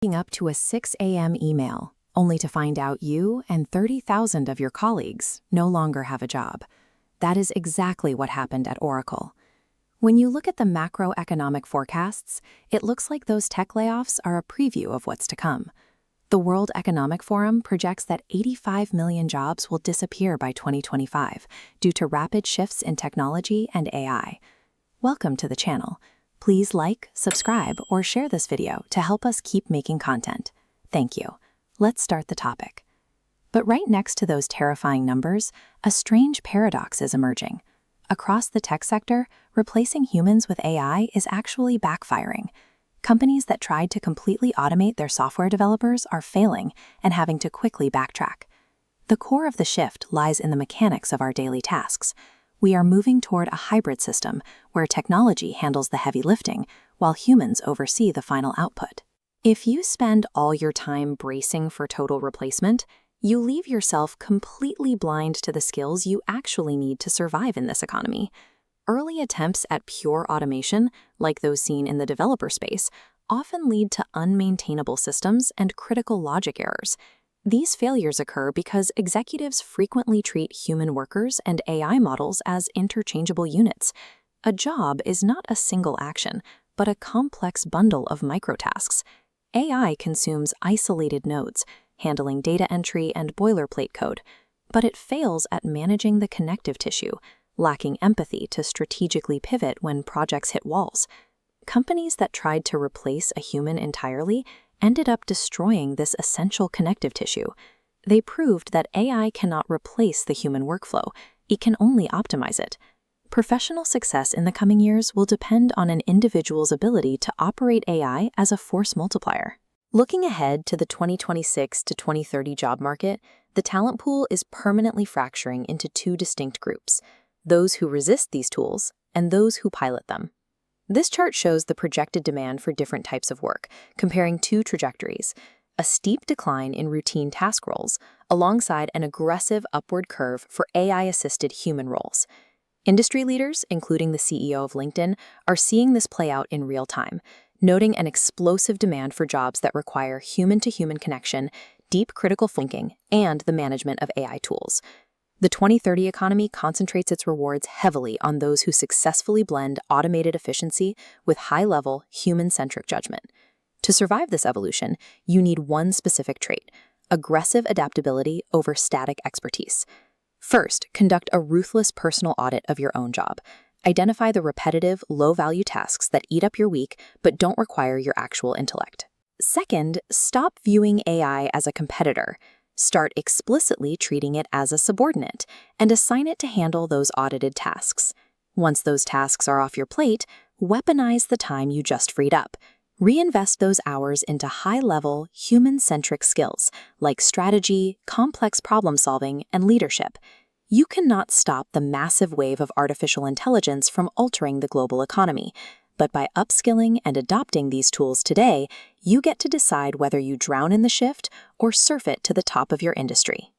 waking up to a 6 a.m. email, only to find out you and 30,000 of your colleagues no longer have a job. That is exactly what happened at Oracle. When you look at the macroeconomic forecasts, it looks like those tech layoffs are a preview of what's to come. The World Economic Forum projects that 85 million jobs will disappear by 2025 due to rapid shifts in technology and AI. Welcome to the channel. Please like, subscribe, or share this video to help us keep making content. Thank you. Let's start the topic. But right next to those terrifying numbers, a strange paradox is emerging. Across the tech sector, replacing humans with AI is actually backfiring. Companies that tried to completely automate their software developers are failing and having to quickly backtrack. The core of the shift lies in the mechanics of our daily tasks. We are moving toward a hybrid system where technology handles the heavy lifting while humans oversee the final output. If you spend all your time bracing for total replacement, you leave yourself completely blind to the skills you actually need to survive in this economy. Early attempts at pure automation, like those seen in the developer space, often lead to unmaintainable systems and critical logic errors. These failures occur because executives frequently treat human workers and AI models as interchangeable units. A job is not a single action, but a complex bundle of microtasks. AI consumes isolated nodes, handling data entry and boilerplate code, but it fails at managing the connective tissue, lacking empathy to strategically pivot when projects hit walls. Companies that tried to replace a human entirely ended up destroying this essential connective tissue. They proved that AI cannot replace the human workflow, it can only optimize it. Professional success in the coming years will depend on an individual's ability to operate AI as a force multiplier. Looking ahead to the 2026 to 2030 job market, the talent pool is permanently fracturing into two distinct groups: those who resist these tools and those who pilot them. This chart shows the projected demand for different types of work, comparing two trajectories: a steep decline in routine task roles, alongside an aggressive upward curve for AI-assisted human roles. Industry leaders, including the CEO of LinkedIn, are seeing this play out in real time, noting an explosive demand for jobs that require human-to-human connection, deep critical thinking, and the management of AI tools. The 2030 economy concentrates its rewards heavily on those who successfully blend automated efficiency with high-level, human-centric judgment. To survive this evolution, you need one specific trait: aggressive adaptability over static expertise. First, conduct a ruthless personal audit of your own job. Identify the repetitive, low-value tasks that eat up your week but don't require your actual intellect. Second, stop viewing AI as a competitor. Start explicitly treating it as a subordinate and assign it to handle those audited tasks. Once those tasks are off your plate, weaponize the time you just freed up. Reinvest those hours into high-level, human-centric skills like strategy, complex problem-solving, and leadership. You cannot stop the massive wave of artificial intelligence from altering the global economy, but by upskilling and adopting these tools today, you get to decide whether you drown in the shift or surf it to the top of your industry.